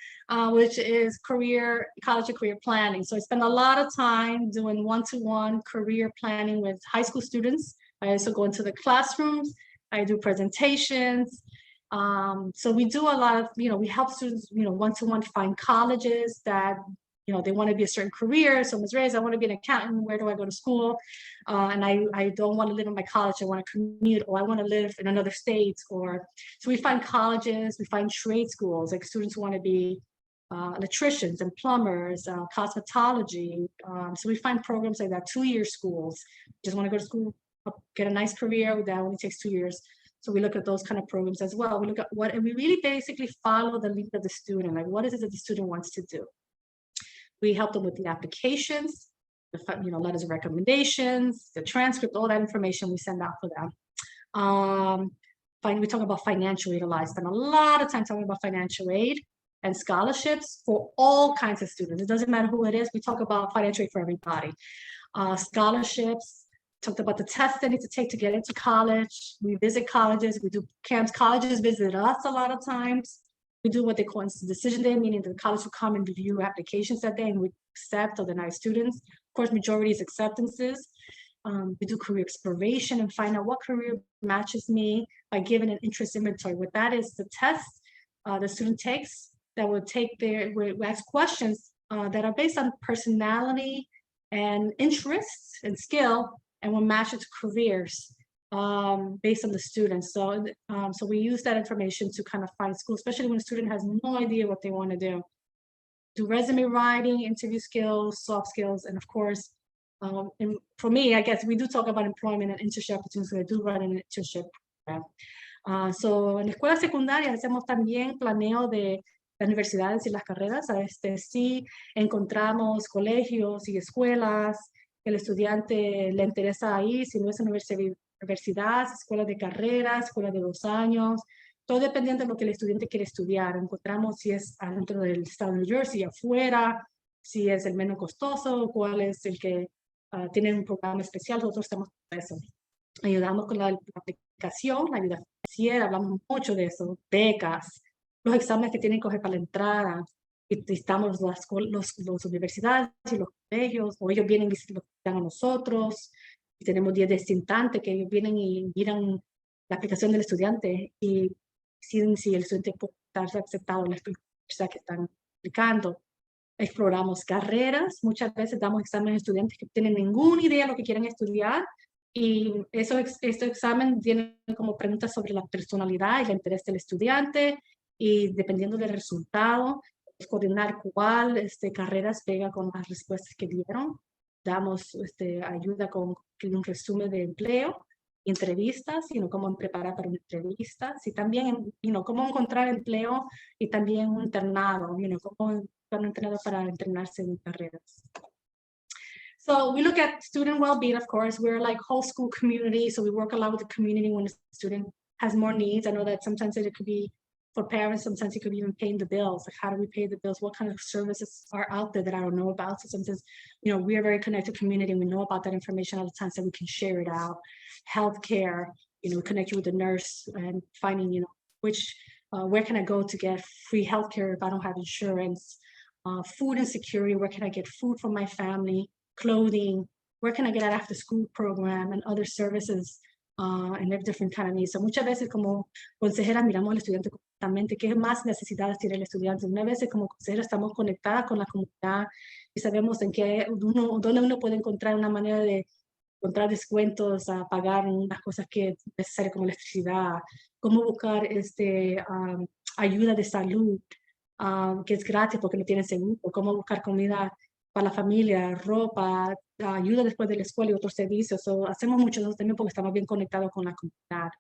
which is college and career planning. So I spend a lot of time doing one-to-one career planning with high school students. I also go into the classrooms. I do presentations. So we do a lot of, we help students, one-to-one find colleges that they want to be a certain career. So Ms. Reyes, I want to be an accountant. Where do I go to school? And I don't want to live in my college. I want to commute, or I want to live in another state. So we find colleges, we find trade schools, like students who want to be electricians and plumbers, cosmetology. So we find programs like that, 2-year schools. Just want to go to school, get a nice career. That only takes 2 years. So we look at those kind of programs as well. We look at and we really basically follow the lead of the student. Like, what is it that the student wants to do? We help them with the applications, letters of recommendations, the transcript, all that information we send out for them. We talk about financial aid a lot. I spend a lot of time talking about financial aid and scholarships for all kinds of students. It doesn't matter who it is. We talk about financial aid for everybody. Scholarships, talked about the tests they need to take to get into college. We visit colleges, we do camps. Colleges visit us a lot of times. We do what they call instant decision day, meaning the college will come and review applications that day and we accept or deny students. Of course, majority is acceptances. We do career exploration and find out what career matches me by giving an interest inventory. What that is, the test the student takes that will we ask questions that are based on personality and interests and skill, and will match it to careers. Based on the students. So we use that information to kind of find schools, especially when a student has no idea what they want to do. Do resume writing, interview skills, soft skills, and of course, and for me, I guess we do talk about employment and internship opportunities, so I do run an internship program. So en la escuela secundaria hacemos también planeo de las universidades y las carreras. Sí encontramos colegios y escuelas que el estudiante le interesa ir, si no es universidad, escuela de carreras, escuela de 2 años, todo dependiendo de lo que el estudiante quiere estudiar. Encontramos si es dentro del estado de New Jersey, afuera, si es el menos costoso, cuál es el que tiene un programa especial. Nosotros estamos con eso. Ayudamos con la aplicación, la ayuda financiera, hablamos mucho de eso, becas, los exámenes que tienen que coger para la entrada, Estamos los universidades y los colegios, o ellos vienen y visitan a nosotros, y tenemos días de instante que ellos vienen y miran la aplicación del estudiante y deciden si el estudiante puede estar aceptado en la universidad que están aplicando. Exploramos carreras, muchas veces damos exámenes a estudiantes que no tienen ninguna idea de lo que quieren estudiar, y este examen tiene como preguntas sobre la personalidad y el interés del estudiante, y dependiendo del resultado, coordinar cuál carreras pega con las respuestas que dieron. Damos ayuda con un resumen de empleo, entrevistas, cómo preparar para una entrevista, y también cómo encontrar empleo, y también un internado, cómo encontrar un internado para entrenarse en carreras. So we look at student well-being, of course. We're like whole school community, so we work a lot with the community when a student has more needs. I know that sometimes it could be for parents, sometimes it could be even paying the bills. Like, how do we pay the bills? What kind of services are out there that I don't know about? So sometimes, we are very connected community. We know about that information all the time, so we can share it out. Healthcare, we connect you with the nurse and finding, where can I go to get free healthcare if I don't have insurance? Food insecurity, where can I get food for my family? Clothing, where can I get an after school program, and other services, and their different kind of needs. So muchas veces como consejeras miramos al estudiante completamente, qué más necesidades tiene el estudiante. Una vez como consejeras estamos conectadas con la comunidad y sabemos en dónde uno puede encontrar una manera de encontrar descuentos, a pagar unas cosas que es necesario como electricidad, cómo buscar ayuda de salud, que es gratis porque no tienen seguro, cómo buscar comida para la familia, ropa, ayuda después de la escuela y otros servicios. So, hacemos mucho de eso también porque estamos bien conectados con la comunidad.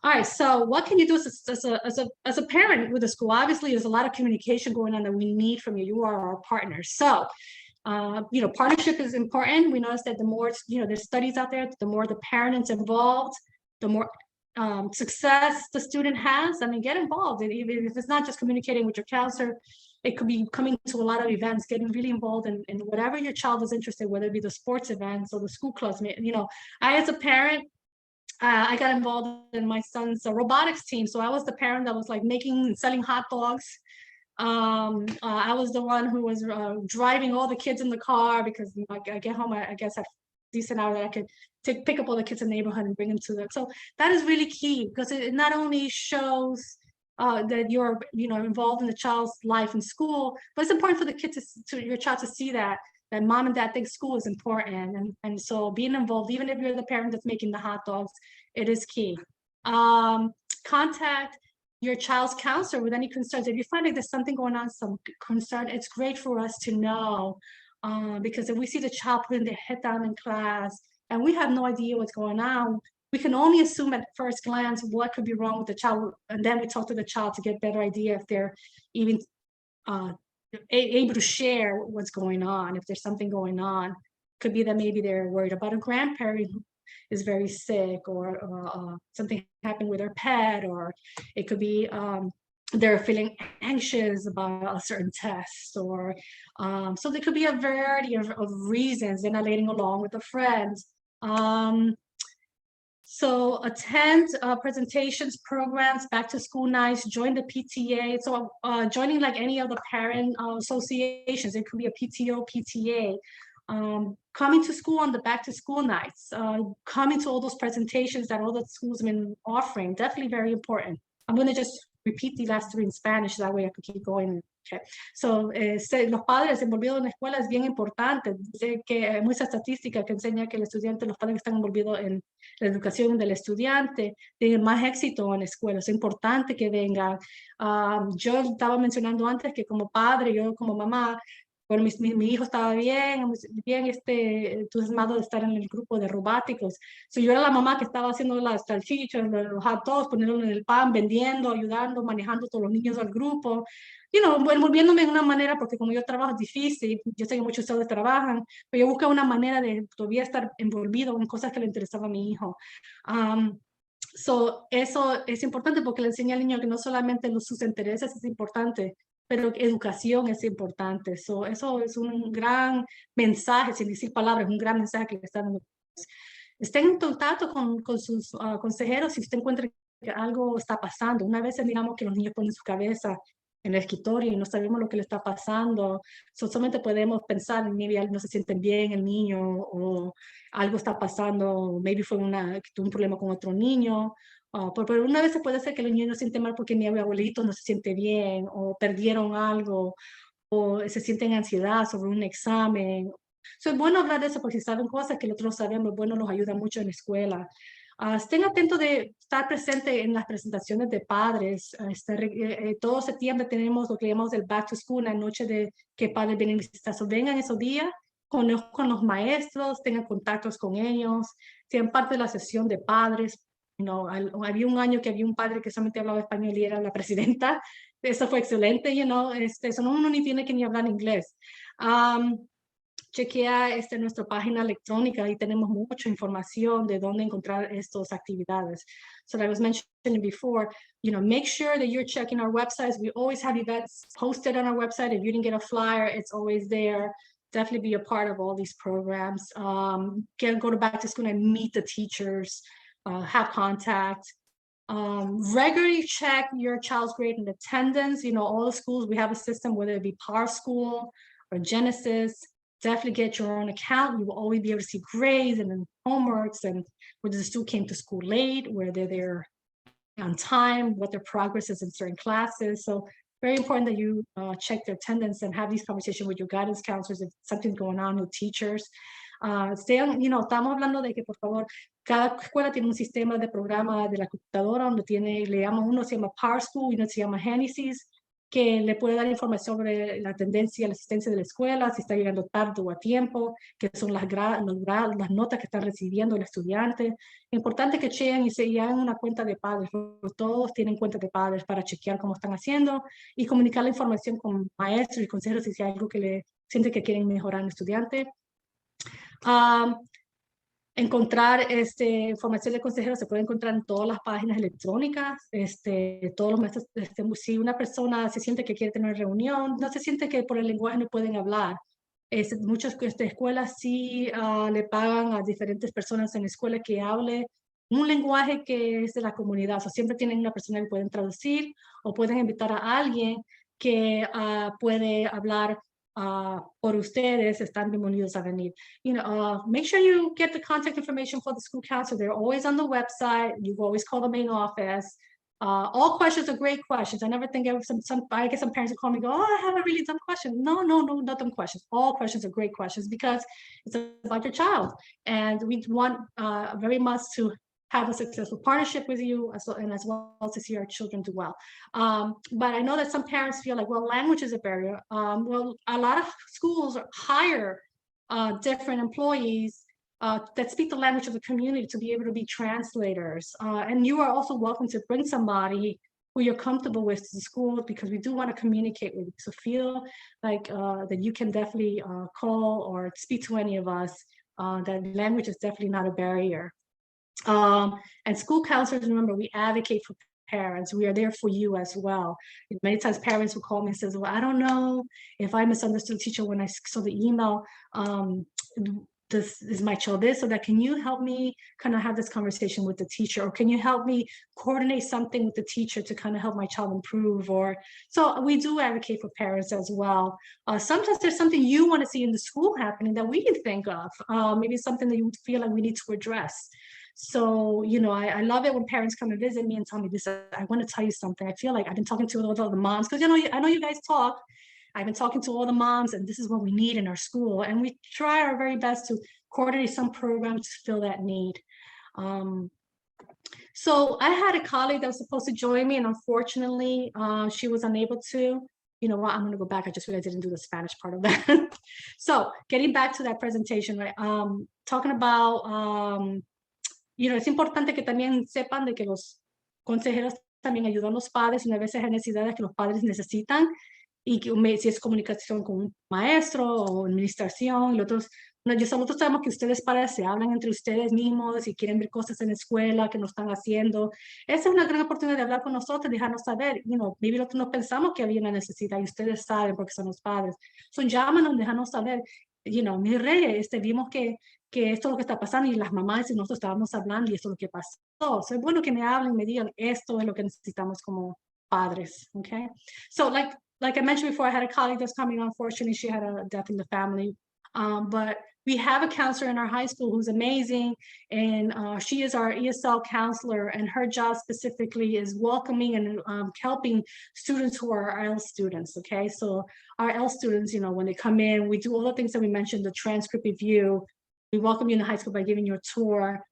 All right, so what can you do as a parent with a school? Obviously, there's a lot of communication going on that we need from you. You are our partners. So, partnership is important. We notice that the more, there's studies out there, the more the parent is involved, the more success the student has. I mean, get involved. And even if it's not just communicating with your counselor, it could be coming to a lot of events, getting really involved in whatever your child is interested, whether it be the sports events or the school clubs. I, as a parent, I got involved in my son's robotics team. So I was the parent that was like making and selling hot dogs. I was the one who was driving all the kids in the car, because I get home, I guess, at decent hour that I could pick up all the kids in the neighborhood and bring them to them. So that is really key, because it not only shows that you're involved in the child's life in school, but it's important for the kid your child to see that mom and dad think school is important, and so being involved, even if you're the parent that's making the hot dogs, it is key. Contact your child's counselor with any concerns. If you find like there's something going on, some concern, it's great for us to know, because if we see the child putting their head down in class and we have no idea what's going on, we can only assume at first glance what could be wrong with the child, and then we talk to the child to get a better idea if they're even able to share what's going on. If there's something going on, could be that maybe they're worried about a grandparent who is very sick, or something happened with their pet, or it could be they're feeling anxious about a certain test, or so there could be a variety of reasons. They're not getting along with a friend. So attend presentations, programs, back to school nights, join the PTA. So joining like any of the parent associations, it could be a PTO, PTA. Coming to school on the back to school nights, coming to all those presentations that all the schools have been offering, definitely very important. I'm going to just repeat the last three in Spanish, that way I could keep going. Okay. So, los padres envolvidos en la escuela es bien importante. Sé que hay mucha estadística que enseña que los padres que están envolvidos en la educación del estudiante tienen más éxito en la escuela. Es importante que vengan. Yo estaba mencionando antes que como padre, yo como mamá, bueno, mi hijo estaba bien entusiasmado de estar en el grupo de robóticos. So, yo era la mamá que estaba haciendo las salchichas, los hot dogs, poniéndolo en el pan, vendiendo, ayudando, manejando todos los niños al grupo. Envolviéndome en una manera, porque como yo trabajo es difícil, yo sé que muchos de ustedes trabajan, pero yo busco una manera de todavía estar envolvido en cosas que le interesaban a mi hijo. So, eso es importante porque le enseña al niño que no solamente sus intereses es importante, pero educación es importante. So, eso es un gran mensaje, sin decir palabras, un gran mensaje que le están dando. Estén en contacto con sus consejeros si usted encuentra que algo está pasando. Una vez miramos que los niños ponen su cabeza en el escritorio y no sabemos lo que le está pasando. Solamente podemos pensar, maybe no se sienten bien el niño o algo está pasando, maybe fue que tuvo un problema con otro niño. Pero una vez se puede ser que el niño no se siente mal porque mi abuelito no se siente bien o perdieron algo o se sienten ansiedad sobre un examen. Es bueno hablar de eso porque si saben cosas que nosotros no sabemos, bueno, nos ayuda mucho en la escuela. Estén atentos de estar presente en las presentaciones de padres. Todo septiembre tenemos lo que llamamos el Back to School, la noche de que padres vienen a visitar. So, vengan esos días, conozcan los maestros, tengan contactos con ellos, sean parte de la sesión de padres. Había un año que había un padre que solamente hablaba español y era la presidenta. Eso fue excelente, eso no, uno ni tiene que ni hablar inglés. Chequea nuestra página electrónica y tenemos mucha información de dónde encontrar estas actividades. So like I was mentioning before, make sure that you're checking our websites. We always have events posted on our website. If you didn't get a flyer, it's always there. Definitely be a part of all these programs. Go to back to school and meet the teachers, have contact. Regularly check your child's grade and attendance. All the schools, we have a system, whether it be Power School or Genesis. Definitely get your own account. You will always be able to see grades and then homeworks and whether the student came to school late, whether they're on time, what their progress is in certain classes. So very important that you check their attendance and have these conversations with your guidance counselors if something's going on with teachers. Estamos hablando de que, por favor, cada escuela tiene un sistema de programa de la computadora donde uno se llama Power School y uno se llama Genesis, que le puede dar información sobre la tendencia, la asistencia de la escuela, si está llegando tarde o a tiempo, que son las notas que están recibiendo el estudiante. Importante que chequen y hagan una cuenta de padres, porque todos tienen cuenta de padres para chequear cómo están haciendo y comunicar la información con maestros y consejeros si hay algo que le siente que quieren mejorar en el estudiante. Encontrar información de consejeros se puede encontrar en todas las páginas electrónicas. Todos los maestros, si una persona se siente que quiere tener una reunión, no se siente que por el lenguaje no pueden hablar. Muchas escuelas sí le pagan a diferentes personas en la escuela que hable un lenguaje que es de la comunidad. O sea, siempre tienen una persona que pueden traducir o pueden invitar a alguien que puede hablar por ustedes. Están bienvenidos a venir. Make sure you get the contact information for the school counselor. They're always on the website. You always call the main office. All questions are great questions. I never think I get some parents who call me and go, I have a really dumb question. No, not dumb questions. All questions are great questions because it's about your child. And we want very much to have a successful partnership with you as well to see our children do well. But I know that some parents feel like, well, language is a barrier. Well, a lot of schools hire different employees that speak the language of the community to be able to be translators. And you are also welcome to bring somebody who you're comfortable with to the school because we do want to communicate with you. So feel like that you can definitely call or speak to any of us. That language is definitely not a barrier. And school counselors, remember, we advocate for parents. We are there for you as well. Many times parents will call me and says, well, I don't know if I misunderstood the teacher when I saw the email. This is my child this, so that can you help me kind of have this conversation with the teacher, or can you help me coordinate something with the teacher to kind of help my child improve? Or so we do advocate for parents as well. Sometimes there's something you want to see in the school happening that we can think of. Maybe something that you feel like we need to address. So, I love it when parents come and visit me and tell me this. I want to tell you something. I feel like I've been talking to all the moms because I know you guys talk. I've been talking to all the moms, and this is what we need in our school. And we try our very best to coordinate some programs to fill that need. So I had a colleague that was supposed to join me, and unfortunately, she was unable to. You know what? I'm going to go back. I just realized I didn't do the Spanish part of that. So getting back to that presentation, right? Talking about, es importante que también sepan de que los consejeros también ayudan a los padres y a veces hay necesidades que los padres necesitan. Y si es comunicación con un maestro o administración, nosotros sabemos que ustedes padres se hablan entre ustedes mismos y quieren ver cosas en la escuela que no están haciendo. Esa es una gran oportunidad de hablar con nosotros, dejarnos saber, maybe nosotros no pensamos que había una necesidad y ustedes saben porque son los padres. Llámanos, déjanos saber, mi Reyes, vimos que esto es lo que está pasando y las mamás y nosotros estábamos hablando y esto es lo que pasó. Es bueno que me hablen, me digan, esto es lo que necesitamos como padres, okay? So like I mentioned before, I had a colleague that's coming. Unfortunately, she had a death in the family. But we have a counselor in our high school who's amazing, and she is our ESL counselor, and her job specifically is welcoming and helping students who are our ELL students, okay? So our ELL students, you know, when they come in, we do all the things that we mentioned, the transcript review. We welcome you in the high school by giving you a tour.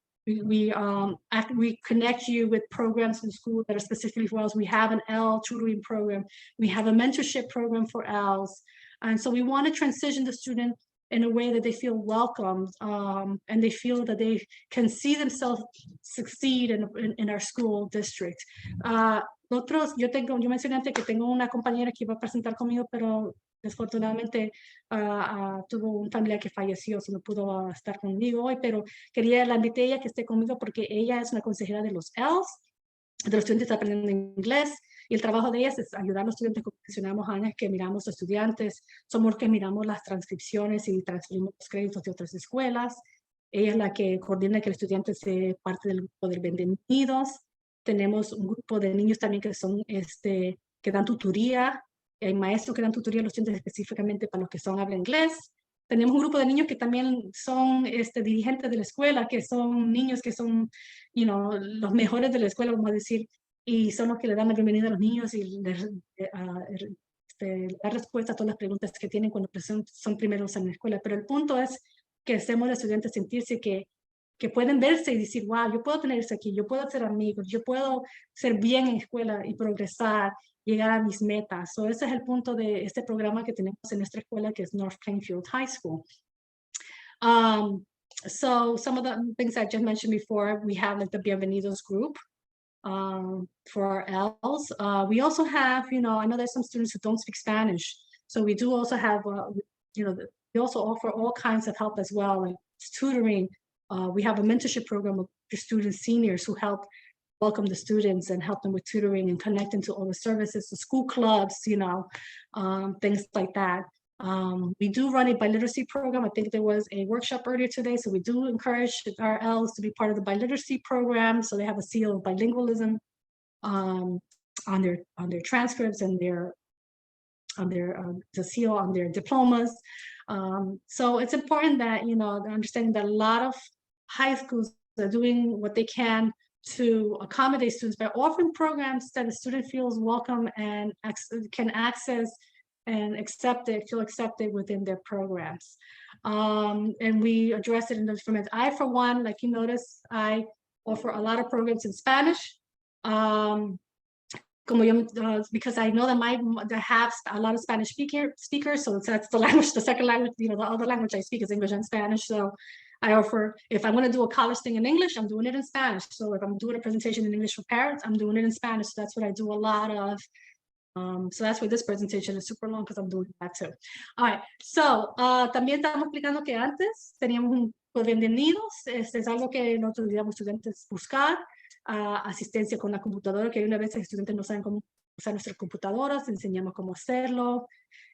After we connect you with programs in school that are specifically for ELLs. We have an ELL tutoring program. We have a mentorship program for ELLs. And so we want to transition the student in a way that they feel welcomed, and they feel that they can see themselves succeed in our school district. Yo mencioné antes que tengo una compañera que iba a presentar conmigo, pero desfortunadamente tuvo un familiar que falleció, so no pudo estar conmigo hoy, pero la invité a ella que esté conmigo porque ella es una consejera de los ELLs, de los estudiantes aprendiendo inglés, y el trabajo de ellas es ayudar a los estudiantes, como mencionamos antes, que miramos a estudiantes, somos los que miramos las transcripciones y transferimos los créditos de otras escuelas. Ella es la que coordina que el estudiante sea parte del grupo de bienvenidos. Tenemos un grupo de niños también que son, que dan tutoría. Hay maestros que dan tutoría a los estudiantes específicamente para los que hablan inglés. Tenemos un grupo de niños que también son dirigentes de la escuela, que son niños que son, los mejores de la escuela, vamos a decir, y son los que le dan la bienvenida a los niños y les da respuesta a todas las preguntas que tienen cuando son primeros en la escuela. Pero el punto es que hacemos a los estudiantes sentirse que pueden verse y decir, wow, yo puedo tener eso aquí, yo puedo hacer amigos, yo puedo ser bien en la escuela y progresar, llegar a mis metas. So ese es el punto de este programa que tenemos en nuestra escuela, que es North Plainfield High School. So some of the things I just mentioned before, we have like the Bienvenidos group for our ELLs. We also have, I know there's some students who don't speak Spanish. So we do also have, we also offer all kinds of help as well, like tutoring. We have a mentorship program for students, seniors, who help welcome the students and help them with tutoring and connect them to all the services, the school clubs, things like that. We do run a biliteracy program. I think there was a workshop earlier today, so we do encourage our ELLs to be part of the biliteracy program, so they have a seal of bilingualism on their transcripts and the seal on their diplomas. So it's important that they're understanding that a lot of high schools are doing what they can to accommodate students by offering programs that the student feels welcome and can access and feel accepted within their programs. And we address it in different ways. I, for one, like you notice, I offer a lot of programs in Spanish. Because I know that they have a lot of Spanish speakers, so that's the language, the second language, the other language I speak is English and Spanish. So I offer, if I'm going to do a college thing in English, I'm doing it in Spanish. So if I'm doing a presentation in English for parents, I'm doing it in Spanish. So that's what I do a lot of. So that's why this presentation is super long, because I'm doing that too. All right, so también estamos explicando que antes teníamos un bienvenidos. Es algo que nosotros digamos estudiantes buscar. Asistencia con la computadora, que una vez los estudiantes no saben cómo usar nuestras computadoras, enseñamos cómo hacerlo.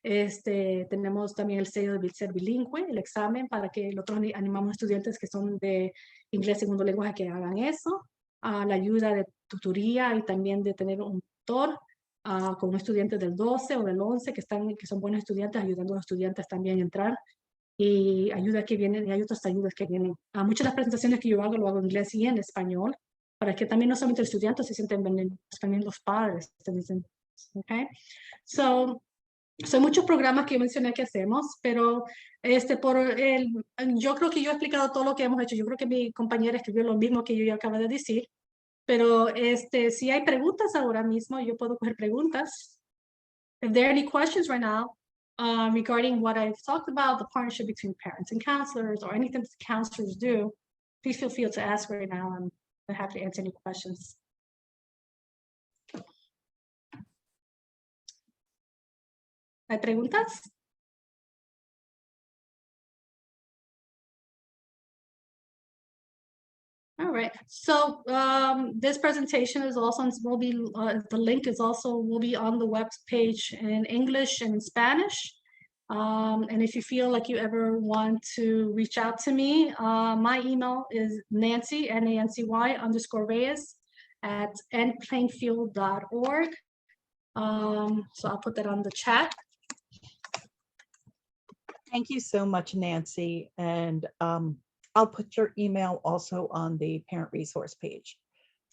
Tenemos también el sello de ser bilingüe, el examen, para que nosotros animamos a estudiantes que son de inglés segundo lenguaje que hagan eso. La ayuda de tutoría y también de tener un tutor con estudiantes del 12 o del 11 que son buenos estudiantes, ayudando a los estudiantes también a entrar. Y ayuda que vienen, y hay otras ayudas que vienen. Muchas de las presentaciones que yo hago, lo hago en inglés y en español, para que también no solamente los estudiantes se sienten bienvenidos, también los padres se dicen, okay? So hay muchos programas que yo mencioné que hacemos, pero yo creo que yo he explicado todo lo que hemos hecho. Yo creo que mi compañera escribió lo mismo que yo ya acabo de decir, pero si hay preguntas ahora mismo, yo puedo coger preguntas. If there are any questions right now regarding what I've talked about, the partnership between parents and counselors, or anything that counselors do, please feel free to ask right now. I'm happy to answer any questions. ¿Hay preguntas? All right. So this presentation is also will be the link is also will be on the web page in English and in Spanish. And if you feel like you ever want to reach out to me, my email is Nancy, Nancy_Reyes at nplainfield.org. So I'll put that on the chat. Thank you so much, Nancy. And I'll put your email also on the parent resource page.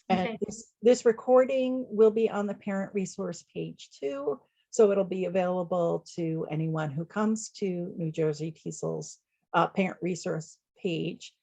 And Okay. this recording will be on the parent resource page too. So it'll be available to anyone who comes to New Jersey TESOL's parent resource page.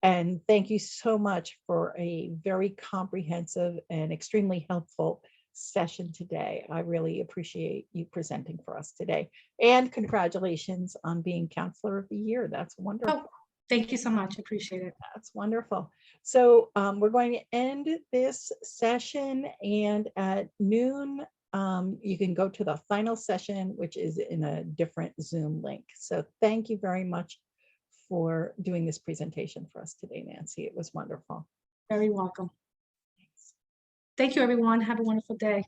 And thank you so much for a very comprehensive and extremely helpful session today. I really appreciate you presenting for us today. And congratulations on being Counselor of the Year. That's wonderful. Oh, thank you so much. Appreciate it. That's wonderful. So we're going to end this session, and at noon, you can go to the final session, which is in a different Zoom link. So thank you very much for doing this presentation for us today, Nancy. It was wonderful. Very welcome. Thank you, everyone. Have a wonderful day.